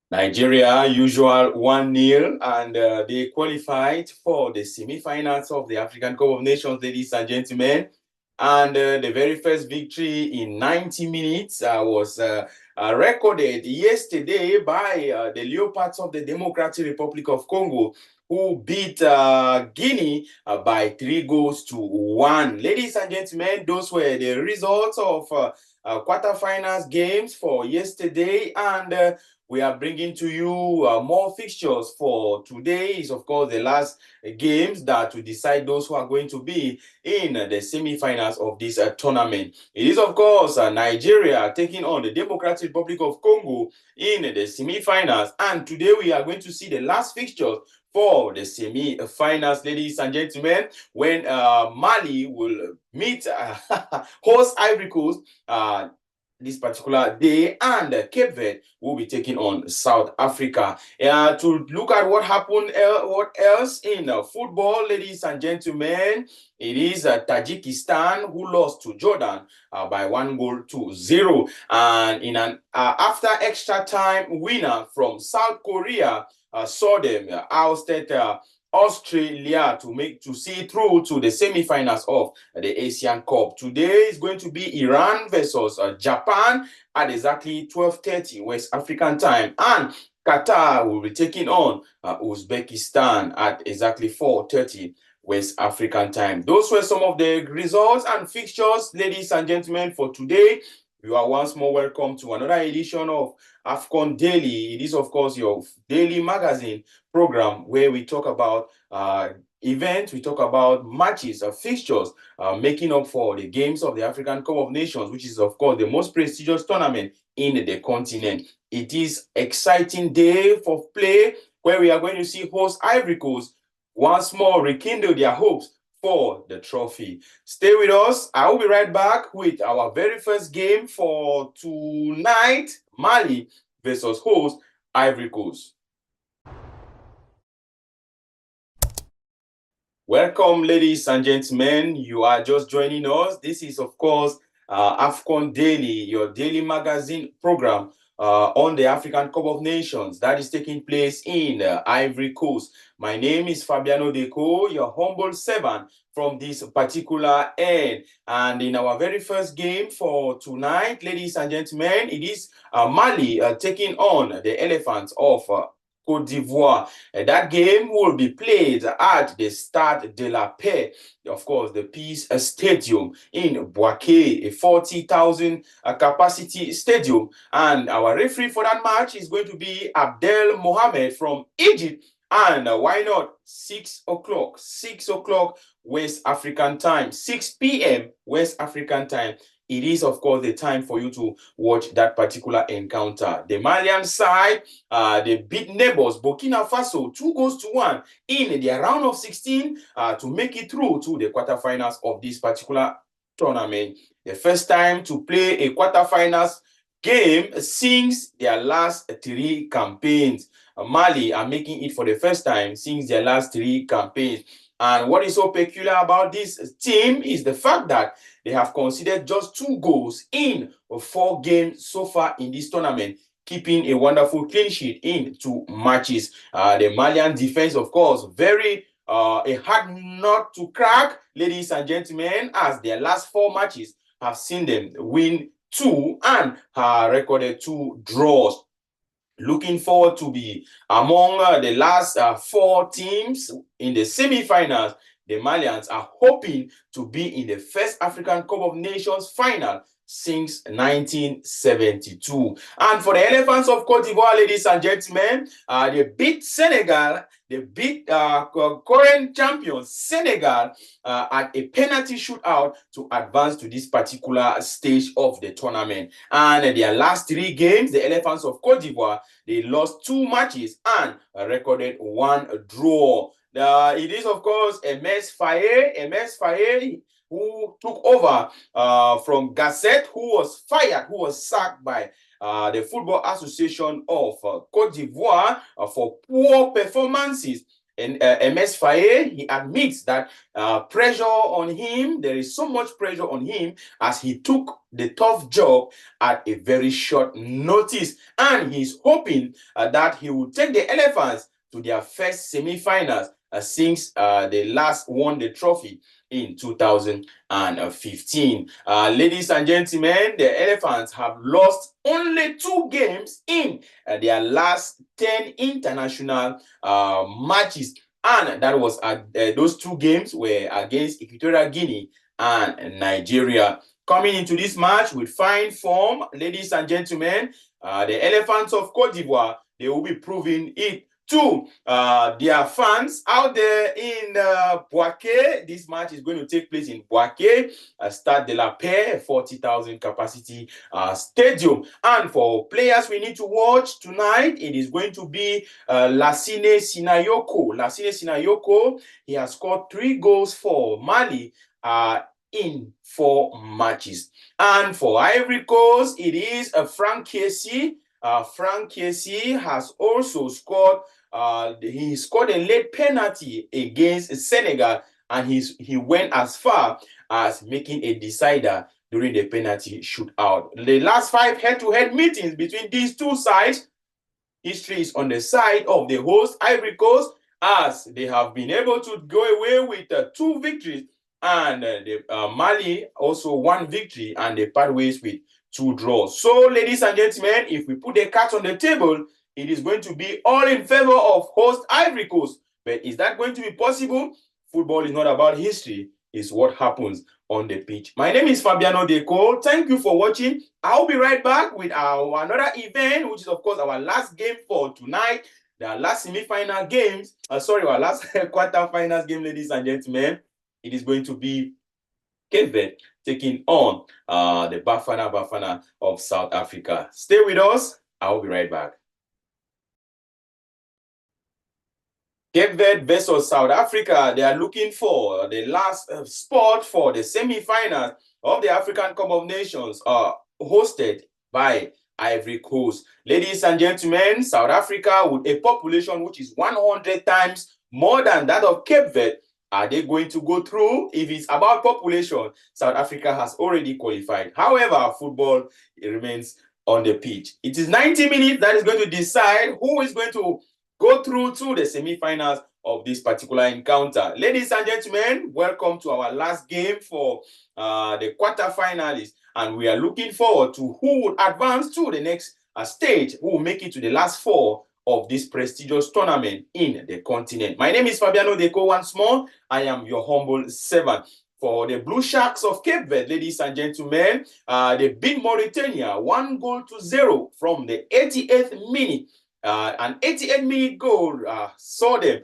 Nigeria, usual 1-0, and they qualified for the semi-finals of the African Cup of Nations, ladies and gentlemen. And the very first victory in 90 minutes was recorded yesterday by the Leopards of the Democratic Republic of Congo, who beat Guinea by 3-1. Ladies and gentlemen, those were the results of quarterfinals games for yesterday, and we are bringing to you more fixtures for today. Is of course the last games that will decide those who are going to be in the semi-finals of this tournament. It is of course Nigeria taking on the Democratic Republic of Congo in the semi-finals, and today we are going to see the last fixtures for the semi-finals, ladies and gentlemen, when Mali will meet host Ivory Coast this particular day, and Cape Verde will be taking on South Africa. To look at what happened, what else in football, ladies and gentlemen, it is Tajikistan who lost to Jordan by 1-0, and in an after extra time winner from South Korea saw them ousted Australia to see through to the semi-finals of the Asian Cup. Today is going to be Iran versus Japan at exactly 12:30 West African time, and Qatar will be taking on Uzbekistan at exactly 4:30 West African time. Those were some of the results and fixtures, ladies and gentlemen, for today. You are once more welcome to another edition of AFCON Daily. It is, of course, your daily magazine program where we talk about events, we talk about matches, fixtures, making up for the games of the African Cup of Nations, which is, of course, the most prestigious tournament in the continent. It is exciting day for play where we are going to see host Ivory Coast once more rekindle their hopes for the trophy. Stay with us. I will be right back with our very first game for tonight, Mali versus host Ivory Coast. Welcome, ladies and gentlemen. You are just joining us. This is, of course, AFCON Daily, your daily magazine program on the African Cup of Nations that is taking place in Ivory Coast. My name is Fabiano Deco, your humble servant from this particular end. And in our very first game for tonight, ladies and gentlemen, it is Mali taking on the Elephants of Côte d'Ivoire. That game will be played at the Stade de la Paix, of course, the Peace Stadium in Boaké, a 40,000 capacity stadium. And our referee for that match is going to be Abdel Mohamed from Egypt. And why not 6 o'clock, 6 o'clock West African time, 6 p.m. West African time. It is, of course, the time for you to watch that particular encounter. The Malian side, they beat neighbors Burkina Faso 2-1 in their round of 16 to make it through to the quarterfinals of this particular tournament. The first time to play a quarterfinals game since their last 3 campaigns. Mali are making it for the first time since their last 3 campaigns. And what is so peculiar about this team is the fact that they have conceded just 2 goals in 4 games so far in this tournament, keeping a wonderful clean sheet in 2 matches. The Malian defense, of course, very a hard nut to crack, ladies and gentlemen, as their last 4 matches have seen them win 2 and recorded 2 draws. Looking forward to be among the last 4 teams in the semi-finals. The Malians are hoping to be in the first African Cup of Nations final since 1972. And for the Elephants of Côte d'Ivoire, ladies and gentlemen, they beat Senegal. They beat current champions Senegal at a penalty shootout to advance to this particular stage of the tournament. And their last 3 games, the Elephants of Côte d'Ivoire, they lost 2 matches and recorded 1 draw. It is, of course, MS Faye, who took over from Gasset, who was fired, who was sacked by the Football Association of Côte d'Ivoire for poor performances MS Faye, he admits that pressure on him, there is so much pressure on him as he took the tough job at a very short notice. And he's hoping that he will take the Elephants to their first semi-finals since they last won the trophy in 2015. Ladies and gentlemen, the Elephants have lost only 2 games in their last 10 international matches, and that was those 2 games were against Equatorial Guinea and Nigeria. Coming into this match with fine form, ladies and gentlemen, the Elephants of Cote d'Ivoire, they will be proving it to their fans out there in Boaké. This match is going to take place in Boaké, Stade de la Paix, 40,000 capacity stadium. And for players we need to watch tonight, it is going to be Lassine Sinayoko. Lassine Sinayoko, he has scored 3 goals for Mali in 4 matches. And for Ivory Coast, it is Frank Kessie. Frank Kessie has also scored. He scored a late penalty against Senegal, and he went as far as making a decider during the penalty shootout. The last 5 head-to-head meetings between these 2 sides, history is on the side of the host Ivory Coast, as they have been able to go away with 2 victories, and Mali also 1 victory, and they part ways with 2 draws. So, ladies and gentlemen, if we put the cards on the table, it is going to be all in favor of host Ivory Coast. But is that going to be possible? Football is not about history, it's what happens on the pitch. My name is Fabiano Deco. Thank you for watching. I'll be right back with our another event, which is of course our last game for tonight. The last semi-final games, our last quarter-finals game, ladies and gentlemen. It is going to be Cape Verde taking on the Bafana of South Africa. Stay with us. I'll be right back. Cape Verde versus South Africa, they are looking for the last spot for the semi-finals of the African Cup of Nations, hosted by Ivory Coast. Ladies and gentlemen, South Africa, with a population which is 100 times more than that of Cape Verde, are they going to go through? If it's about population, South Africa has already qualified. However, football, it remains on the pitch. It is 90 minutes that is going to decide who is going to go through to the semi-finals of this particular encounter. Ladies and gentlemen, welcome to our last game for the quarterfinalists, and we are looking forward to who would advance to the next stage, who will make it to the last 4 of this prestigious tournament in the continent. My name is Fabiano Deco once more. I am your humble servant. For the Blue Sharks of Cape Verde, ladies and gentlemen, they beat Mauritania 1-0 from the 88th minute. An 88-minute goal saw them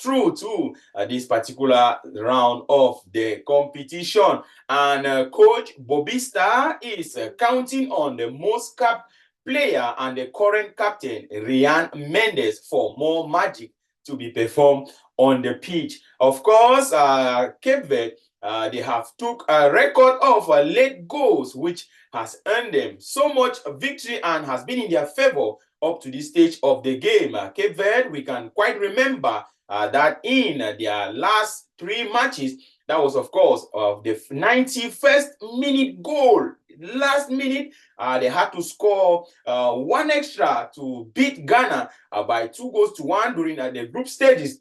through to this particular round of the competition. And Coach Bobista is counting on the most capped player and the current captain, Ryan Mendes, for more magic to be performed on the pitch. Of course, Cape Verde, they have took a record of late goals, which has earned them so much victory and has been in their favor up to this stage of the game. Cape Verde, we can quite remember that in their last 3 matches, that was, of course, the 91st minute goal. Last minute, they had to score 1 extra to beat Ghana by 2-1 during the group stages.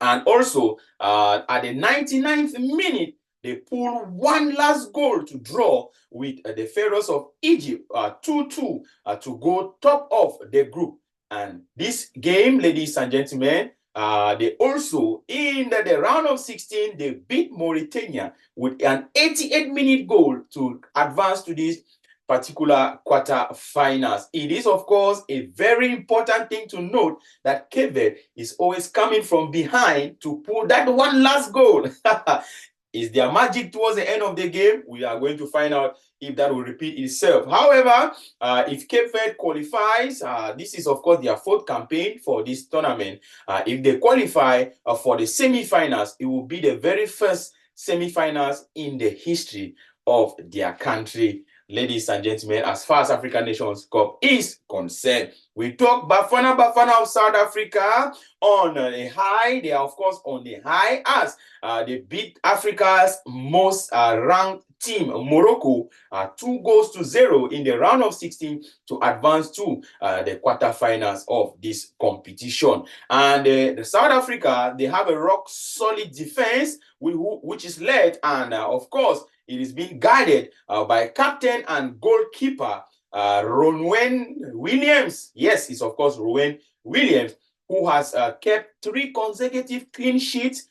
And also, at the 99th minute, they pulled 1 last goal to draw with the Pharaohs of Egypt 2-2 to go top of the group. And this game, ladies and gentlemen, they also, in the round of 16, they beat Mauritania with an 88-minute goal to advance to this particular quarterfinals. It is, of course, a very important thing to note that Cape Verde is always coming from behind to pull that 1 last goal. Is there magic towards the end of the game? We are going to find out if that will repeat itself. However, if Cape Verde qualifies, this is, of course, their 4th campaign for this tournament. If they qualify for the semi-finals, it will be the very first semi-finals in the history of their country. ladies and gentlemen, as far as African Nations Cup is concerned. We talk Bafana of South Africa on a high. They are, of course, on the high as they beat Africa's most ranked team, Morocco, 2-0 in the round of 16 to advance to the quarterfinals of this competition. And the South Africa, they have a rock-solid defense which is led, and of course, it is being guided by captain and goalkeeper Ronwen Williams. Yes, it's of course Ronwen Williams, who has kept 3 consecutive clean sheets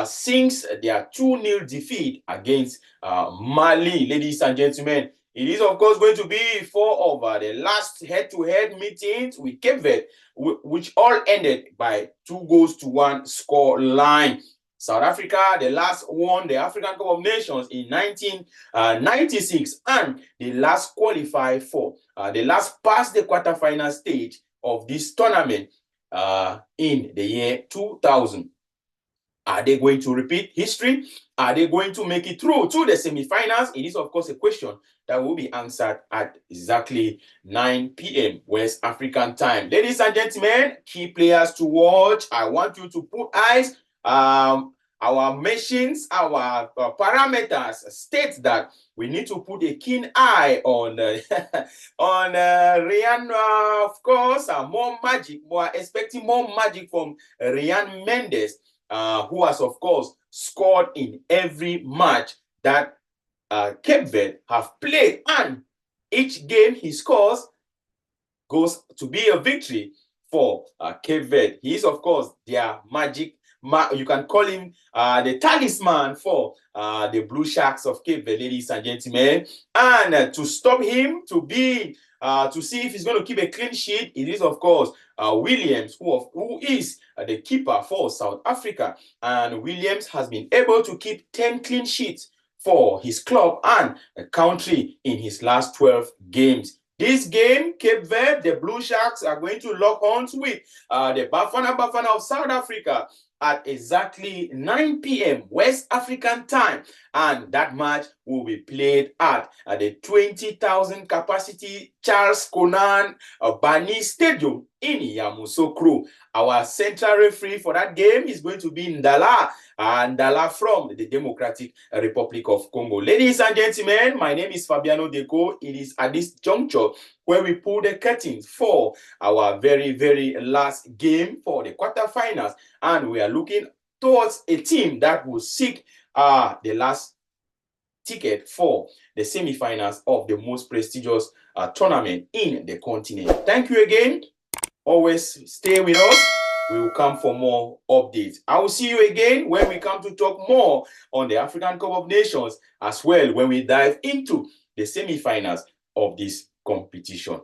since their 2-0 defeat against Mali. Ladies and gentlemen, it is of course going to be 4 of the last head-to-head meetings with Cape Verde, which all ended by 2-1 score line. South Africa, they last won the African Cup of Nations in 1996, and they last qualified for, they last passed the quarterfinal stage of this tournament in the year 2000. Are they going to repeat history? Are they going to make it through to the semifinals? It is, of course, a question that will be answered at exactly 9 p.m. West African time. Ladies and gentlemen, key players to watch. I want you to put eyes. Our machines, our parameters state that we need to put a keen eye on on Ryan, of course, more magic. We're expecting more magic from Ryan Mendes, who has, of course, scored in every match that Cape Verde have played, and each game he scores goes to be a victory for Cape Verde. He is, of course, their magic. You can call him the talisman for the Blue Sharks of Cape Verde, ladies and gentlemen. And to stop him to see if he's going to keep a clean sheet, it is, of course, Williams, who is the keeper for South Africa. And Williams has been able to keep 10 clean sheets for his club and country in his last 12 games. This game, Cape Verde, the Blue Sharks are going to lock horns with the Bafana of South Africa at exactly 9 p.m. West African time. And that match will be played at the 20,000 capacity Charles Konan Bani Stadium in Yamoussoukro. Our central referee for that game is going to be Ndala, Ndala from the Democratic Republic of Congo. Ladies and gentlemen, my name is Fabiano Deco. It is at this juncture where we pull the curtains for our very, very last game for the quarterfinals. And we are looking towards a team that will seek the last ticket for the semifinals of the most prestigious tournament in the continent. Thank you again. Always stay with us. We will come for more updates. I will see you again when we come to talk more on the African Cup of Nations, as well when we dive into the semifinals of this competition.